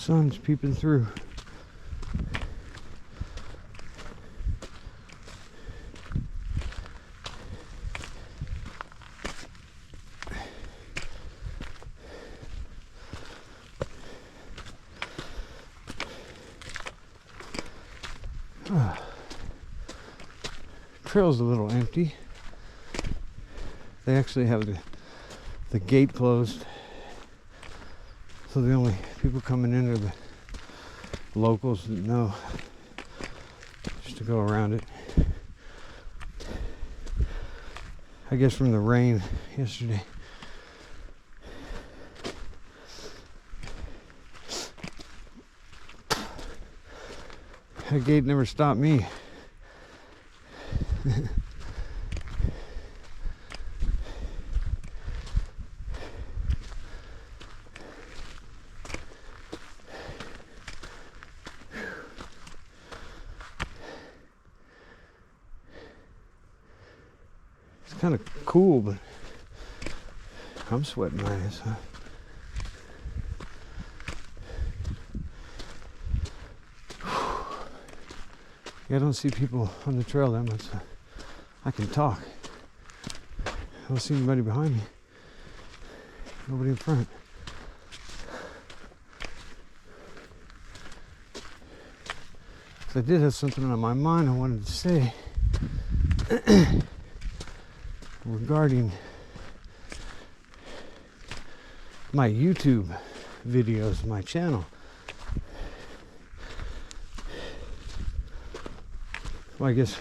sun's peeping through. Trail's a little empty. They actually have the gate closed, so the only people coming in are the locals that know just to go around it. I guess from the rain yesterday. That gate never stopped me. It's kind of cool, but I'm sweating my ass off. Yeah, I don't see people on the trail that much. I can talk. I don't see anybody behind me. Nobody in front. So I did have something on my mind I wanted to say regarding my YouTube videos, my channel. Well, I guess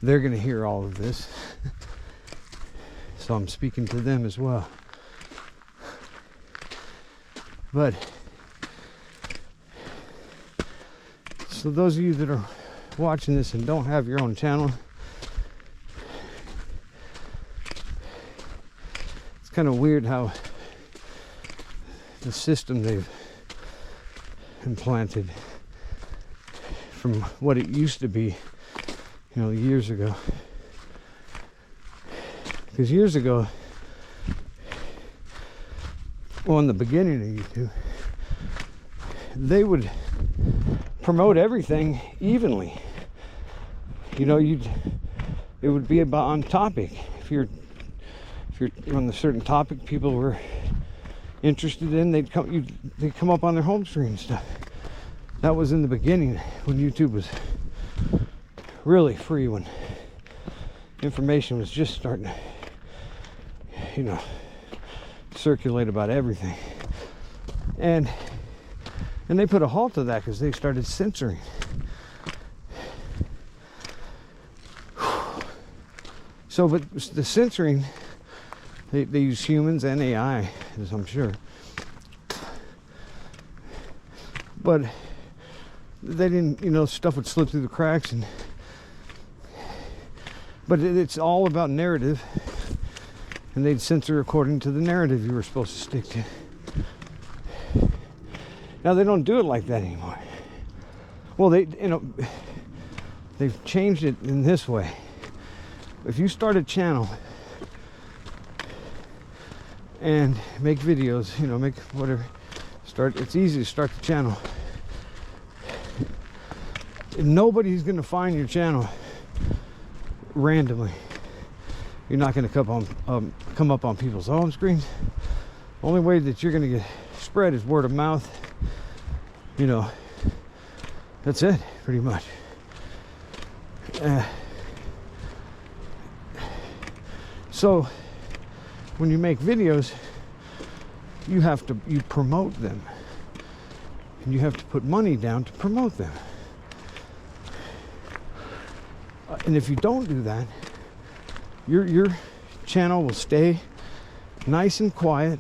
they're going to hear all of this, so I'm speaking to them as well. But so those of you that are watching this and don't have your own channel, it's kind of weird how the system they've implanted from what it used to be, you know, years ago. Because years ago, well, in the beginning of YouTube, they would promote everything evenly. You know, it would be about on topic. If you're on a certain topic people were interested in, they'd come up on their home screen and stuff. That was in the beginning when YouTube was really free, when information was just starting to, you know, circulate about everything. And they put a halt to that because they started censoring. So, but the censoring, they use humans and AI, as I'm sure. But they didn't, you know, stuff would slip through the cracks, but it's all about narrative, and they'd censor according to the narrative you were supposed to stick to. Now they don't do it like that anymore. Well, they've changed it in this way. If you start a channel and make videos, you know, make whatever, it's easy to start the channel. Nobody's going to find your channel randomly. You're not going to come up on people's home screens. Only way that you're going to get spread is word of mouth. You know, that's it, pretty much. So when you make videos, you promote them, and you have to put money down to promote them. And if you don't do that, your channel will stay nice and quiet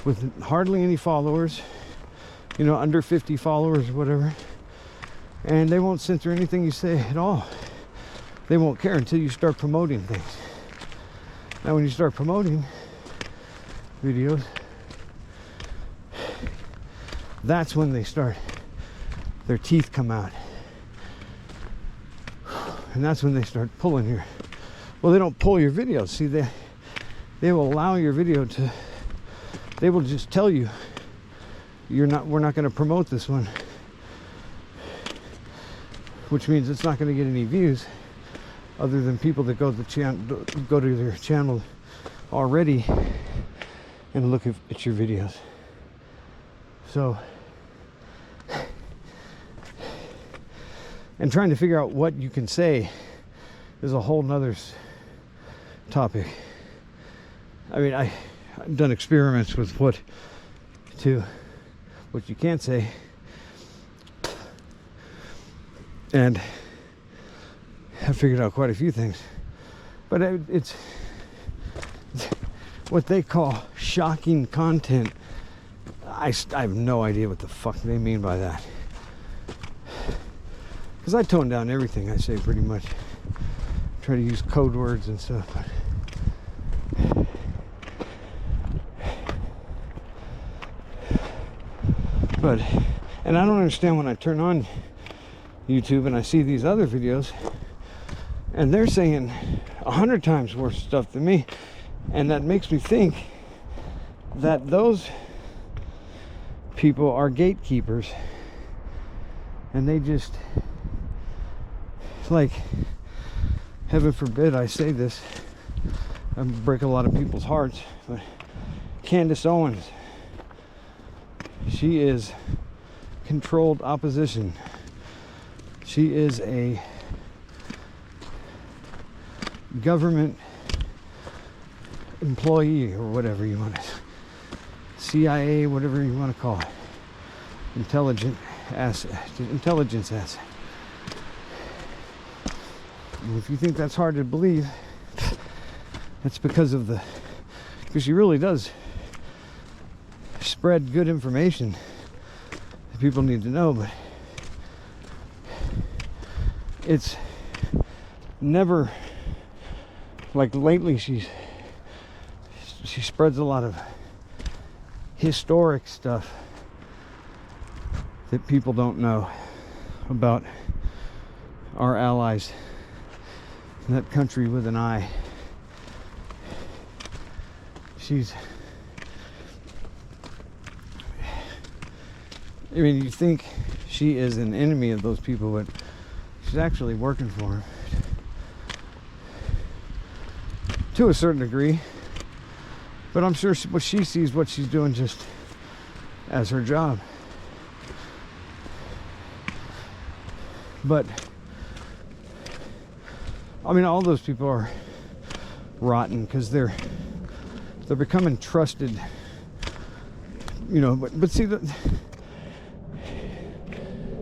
with hardly any followers, you know, under 50 followers or whatever, and they won't censor anything you say at all. They won't care until you start promoting things. Now when you start promoting videos, that's when their teeth come out. And that's when they start pulling well, they don't pull your videos. See, they will allow your video to they will just tell you, we're not going to promote this one, which means it's not going to get any views other than people that go to their channel already and look at your videos. So, and trying to figure out what you can say is a whole nother topic. I mean, I've done experiments with what you can't say, and have figured out quite a few things. But it's what they call shocking content. I have no idea what the fuck they mean by that, because I tone down everything I say pretty much. Try to use code words and stuff, but and I don't understand when I turn on YouTube and I see these other videos and they're saying 100 times worse stuff than me, and that makes me think that those people are gatekeepers, and they just, like, heaven forbid I say this, I break a lot of people's hearts, but Candace Owens, she is controlled opposition. She is a government employee, or whatever you want to, CIA, whatever you want to call it, intelligence asset. And if you think that's hard to believe, that's because she really does spread good information that people need to know, but it's never, like, lately she spreads a lot of historic stuff that people don't know about our allies in that country with an I. I mean, you think she is an enemy of those people, but she's actually working for them to a certain degree. But I'm sure what she sees what she's doing just as her job. But I mean, all those people are rotten because they're becoming trusted, you know. But see,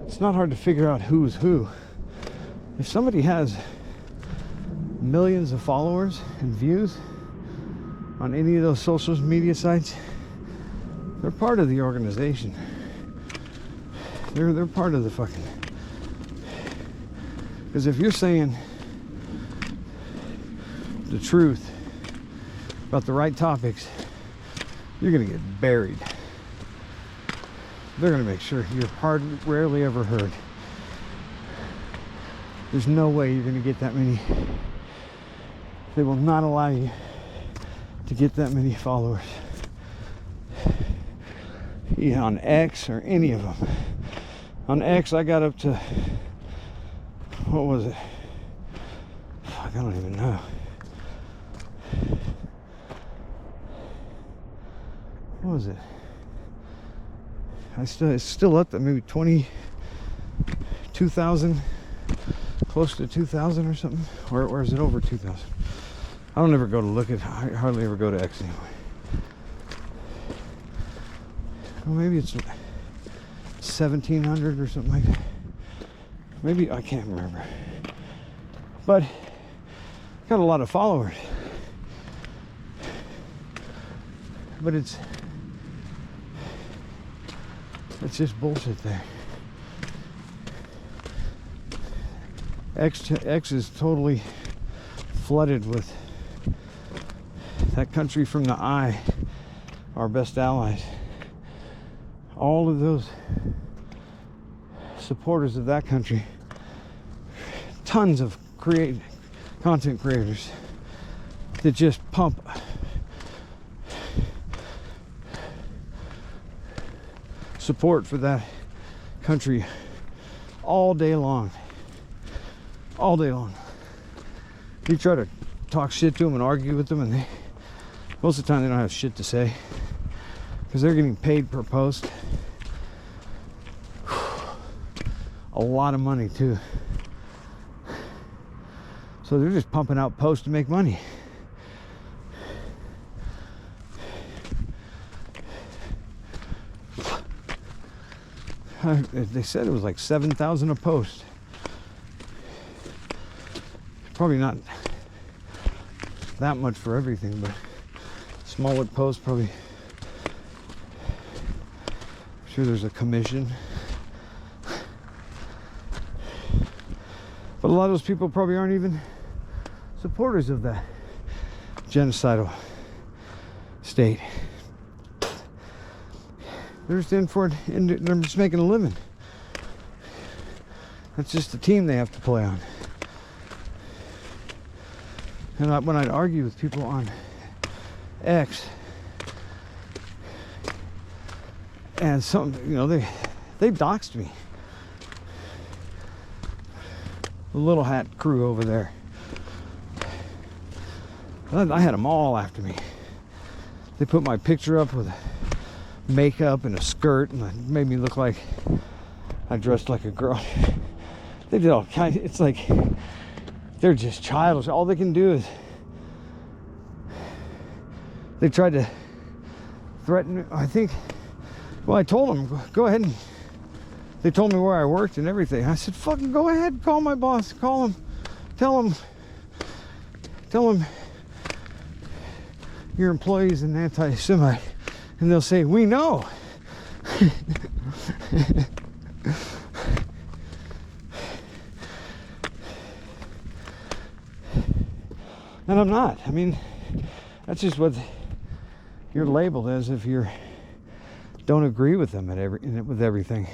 it's not hard to figure out who's who. If somebody has millions of followers and views on any of those social media sites, they're part of the organization. They're part of the fucking. Because if you're saying the truth about the right topics, you're gonna get buried. They're gonna make sure you're rarely ever heard. There's no way you're gonna get that many. They will not allow you to get that many followers, yeah, on X or any of them. On X, I got up to, what was it? Fuck, I don't even know. What was it? It's still up there, maybe 22,000, close to 2,000 or something. Or is it over 2,000? I don't ever go to look at, I hardly ever go to X anyway. Well, maybe it's 1,700 or something like that. Maybe, I can't remember. But got a lot of followers. But it's just bullshit there. X is totally flooded with that country from the eye, our best allies. All of those supporters of that country, tons of content creators that just pump support for that country all day long. All day long. You try to talk shit to them and argue with them, and most of the time they don't have shit to say because they're getting paid per post. A lot of money too. So they're just pumping out posts to make money. They said it was like 7,000 a post. Probably not that much for everything, but smaller posts probably. I'm sure there's a commission. But a lot of those people probably aren't even supporters of that genocidal state. They're just in for it, and they're just making a living. That's just the team they have to play on. And when I'd argue with people on X, and some, you know, they doxed me. The little hat crew over there. I had them all after me. They put my picture up with makeup and a skirt, and it made me look like I dressed like a girl. They did all kinds. It's like they're just childish. All they can do is they tried to threaten me. I think. Well, I told them, go ahead, and they told me where I worked and everything. I said, fucking go ahead, call my boss, call him, tell him your employee's an anti-Semite, and they'll say, we know. And I'm not. I mean, that's just what you're labeled as if you don't agree with them with everything.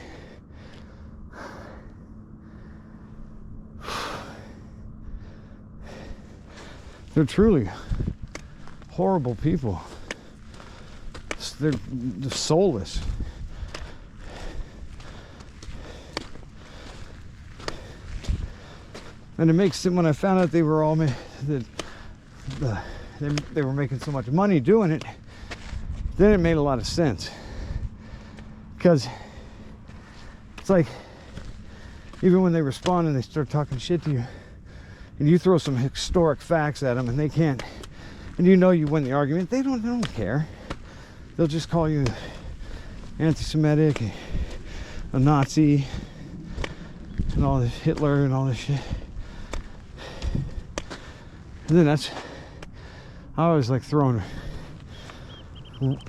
They're truly horrible people. They're soulless. And it makes them, when I found out they were all they were making so much money doing it, then it made a lot of sense. Because it's like, even when they respond and they start talking shit to you, and you throw some historic facts at them and they can't, and you know you win the argument, they don't care. They'll just call you anti-Semitic, a Nazi, and all this Hitler and all this shit. And then I always like throwing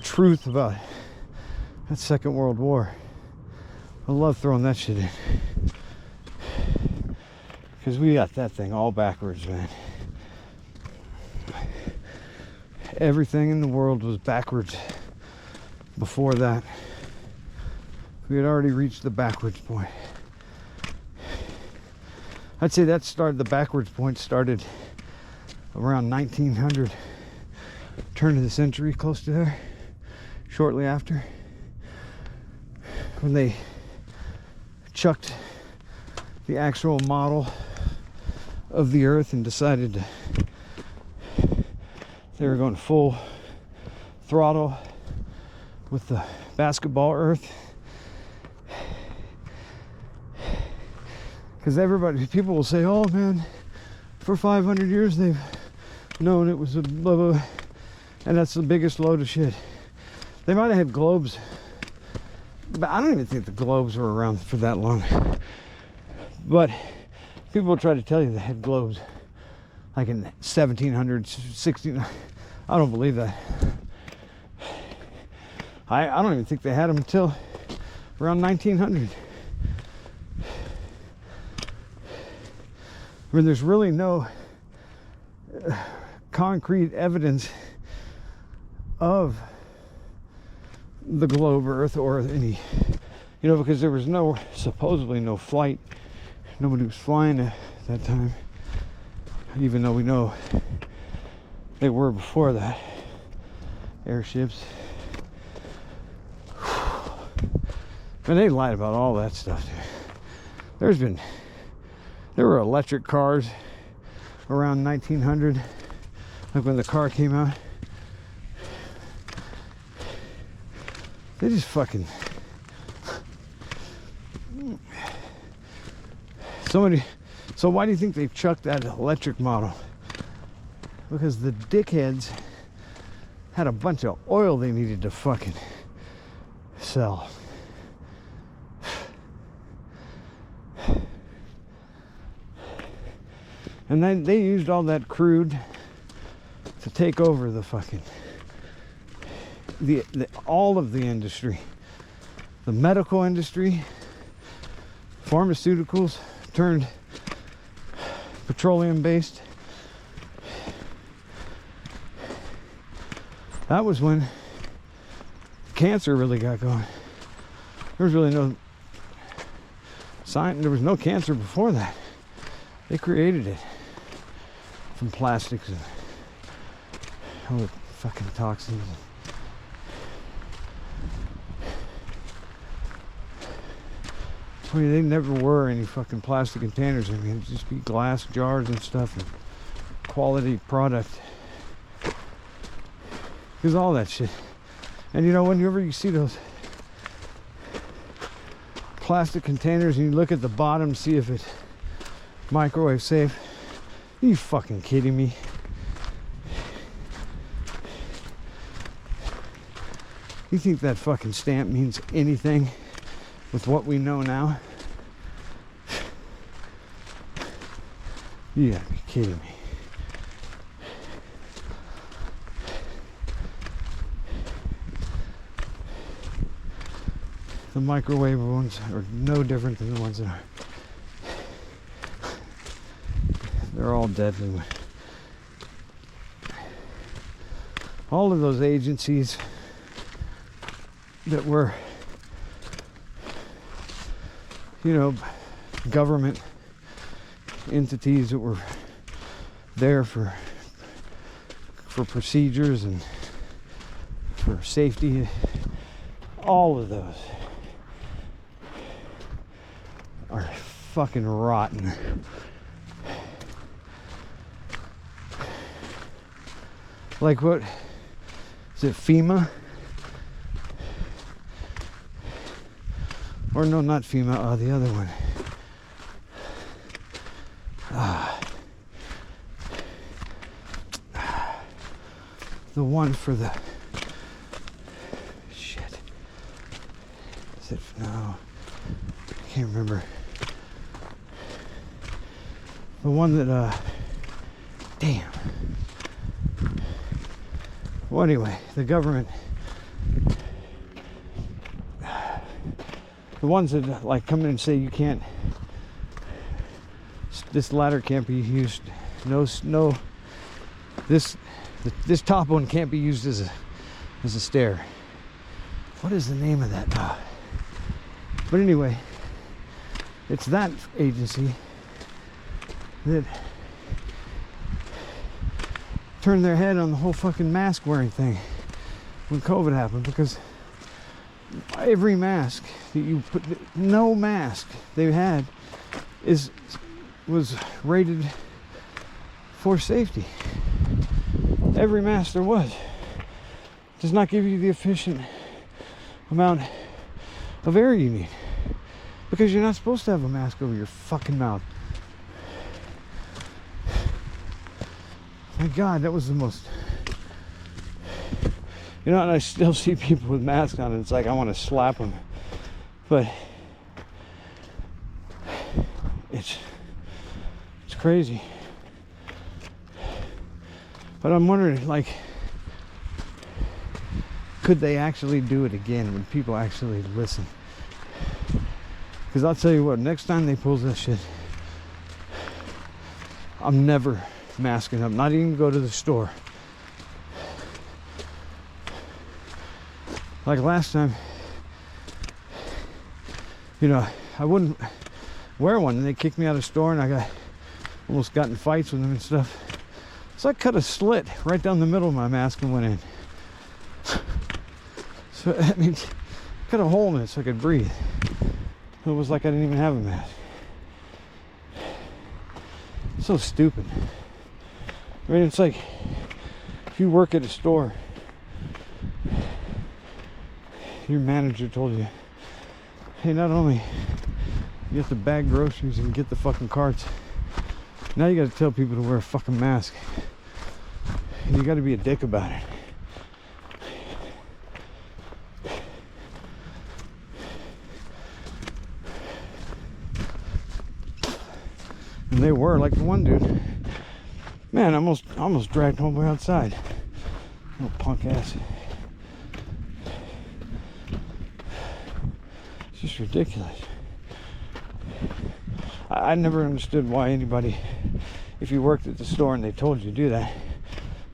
truth about that Second World War. I love throwing that shit in. Because we got that thing all backwards, man. Everything in the world was backwards before that. We had already reached the backwards point. I'd say the backwards point started around 1900, turn of the century, close to there, shortly after, when they chucked the actual model of the earth and decided they were going full throttle with the basketball earth. Because people will say, oh man, for 500 years they've known it was a blah blah, and that's the biggest load of shit. They might have had globes, but I don't even think the globes were around for that long. But people try to tell you they had globes like in 1700s, 16. I don't believe that. I don't even think they had them until around 1900. I mean, there's really no concrete evidence of the globe Earth or any, because there was supposedly no flight. Nobody was flying at that time, even though we know they were before that. Airships. And they lied about all that stuff, dude. There were electric cars around 1900, like when the car came out. They just fucking... So why do you think they chucked that electric model? Because the dickheads had a bunch of oil they needed to fucking sell. And then they used all that crude to take over the fucking all of the industry. The medical industry, pharmaceuticals turned petroleum based. That was when cancer really got going. There was really no sign, there was no cancer before that. They created it from plastics and all the fucking toxins. I mean, they never were any fucking plastic containers. I mean, it'd just be glass jars and stuff and quality product. Because all that shit. And you know, whenever you see those plastic containers and you look at the bottom, see if it's microwave safe. Are you fucking kidding me? You think that fucking stamp means anything with what we know now? You gotta be kidding me. The microwave ones are no different than the ones that are. They're all deadly. All of those agencies that were, you know, government entities that were there for procedures and for safety, all of those are fucking rotten. Like what is it, FEMA? Or no, not FEMA, the other one. The one for the shit. Is it? No, I can't remember. The one that damn. Well, anyway, the government, the ones that like come in and say you can't, this ladder can't be used, no, this top one can't be used as a stair. What is the name of that? But anyway, it's that agency that turned their head on the whole fucking mask wearing thing when COVID happened, because every mask that you put, no mask they had was rated for safety. Every mask there was does not give you the efficient amount of air you need, because you're not supposed to have a mask over your fucking mouth. My God, that was the most, you know, and I still see people with masks on and it's like I want to slap them, but it's crazy. But I'm wondering, like, could they actually do it again? Would people actually listen? Because I'll tell you what, next time they pull this shit, I'm never masking up, not even go to the store. Like last time, you know, I wouldn't wear one and they kicked me out of the store and I almost got in fights with them and stuff. So I cut a slit right down the middle of my mask and went in. So I mean, cut a hole in it so I could breathe. It was like I didn't even have a mask. So stupid. I mean, it's like if you work at a store, your manager told you, hey, not only you have to bag groceries and get the fucking carts, now you got to tell people to wear a fucking mask. And you got to be a dick about it. And they were, like the one dude, man, almost dragged homeboy outside. Little punk ass. It's just ridiculous. I never understood why anybody, if you worked at the store and they told you to do that,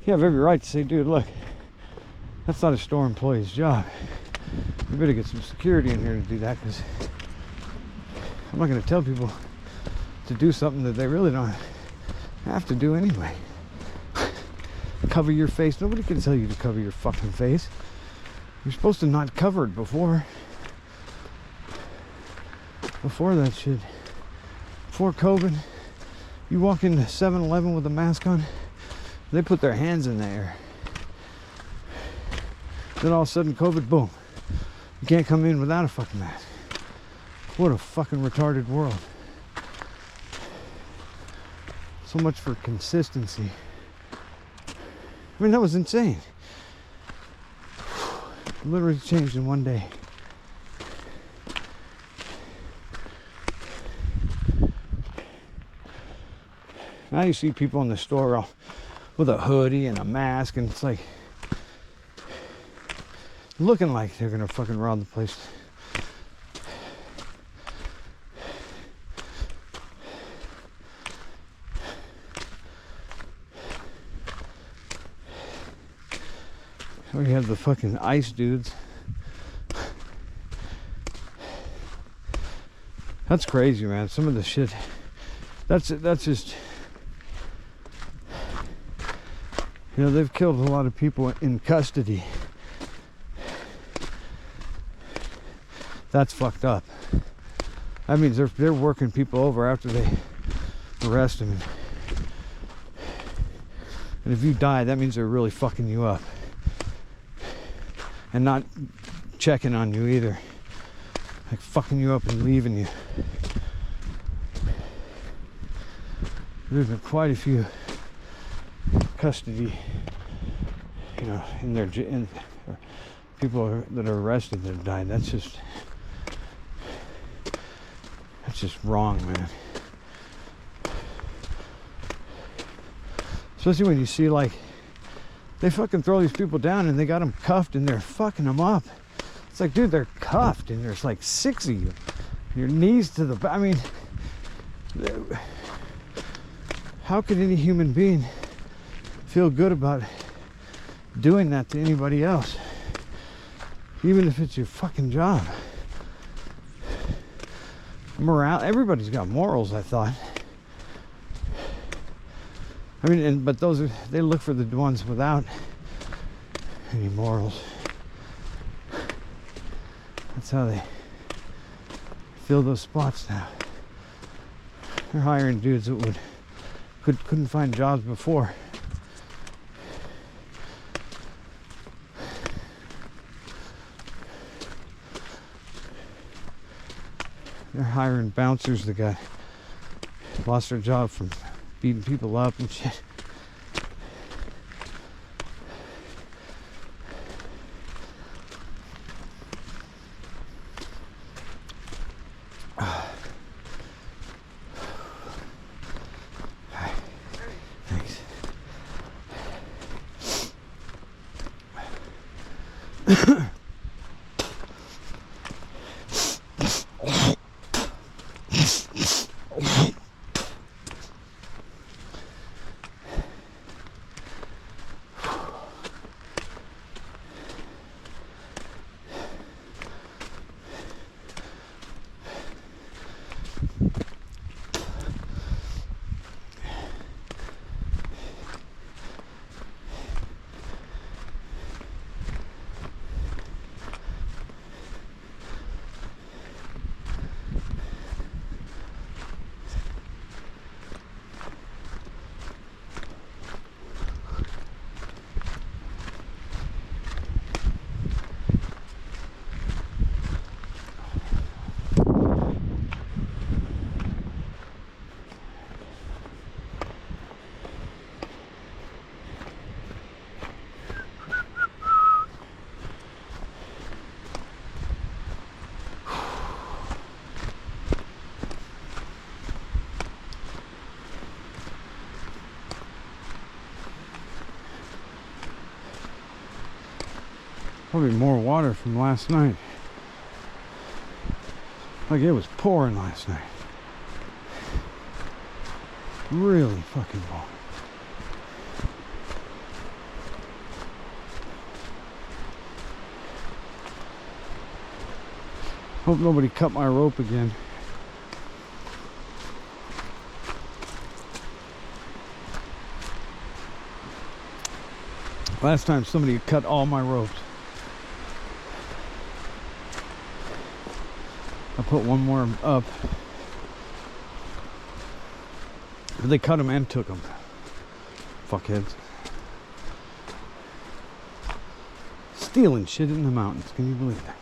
you have every right to say, dude, look, that's not a store employee's job. You better get some security in here to do that, because I'm not going to tell people to do something that they really don't have to do anyway. Cover your face. Nobody can tell you to cover your fucking face. You're supposed to not cover it before that shit. Before COVID, you walk into 7-Eleven with a mask on, they put their hands in the air. Then all of a sudden, COVID, boom. You can't come in without a fucking mask. What a fucking retarded world. So much for consistency. I mean, that was insane. Literally changed in one day. Now you see people in the store all with a hoodie and a mask, and it's like looking like they're gonna fucking rob the place. We have the fucking ICE dudes. That's crazy, man. Some of the shit. That's just. You know, they've killed a lot of people in custody. That's fucked up. That means they're working people over after they arrest them. And if you die, that means they're really fucking you up. And not checking on you either. Like fucking you up and leaving you. There's been quite a few custody, you know, in their people that are arrested that have died. That's just wrong, man. Especially when you see, like, they fucking throw these people down and they got them cuffed and they're fucking them up. It's like, dude, they're cuffed and there's like 6 of you. Your knees to the, I mean, how could any human being feel good about doing that to anybody else? Even if it's your fucking job. Morale, everybody's got morals, I thought. I mean, but those are, they look for the ones without any morals. That's how they fill those spots now. They're hiring dudes that couldn't find jobs before. They're hiring bouncers that lost their job from beating people up and shit. Thanks. Probably more water from last night. Like it was pouring last night. Really fucking pouring. Hope nobody cut my rope again. Last time somebody cut all my ropes. I put one more up. But they cut them and took them. Fuckheads. Stealing shit in the mountains. Can you believe that?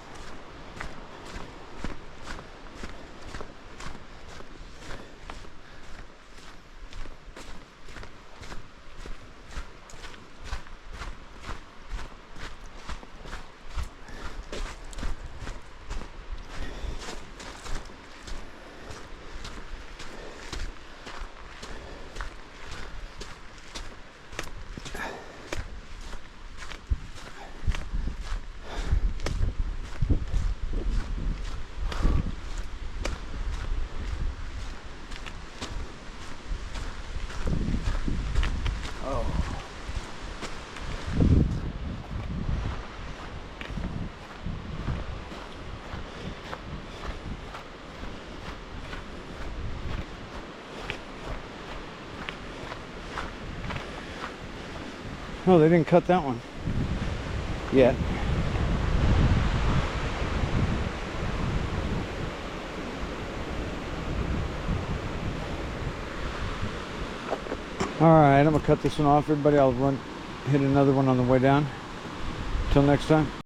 No, they didn't cut that one yet. Alright, I'm gonna cut this one off, everybody. I'll hit another one on the way down. Till next time.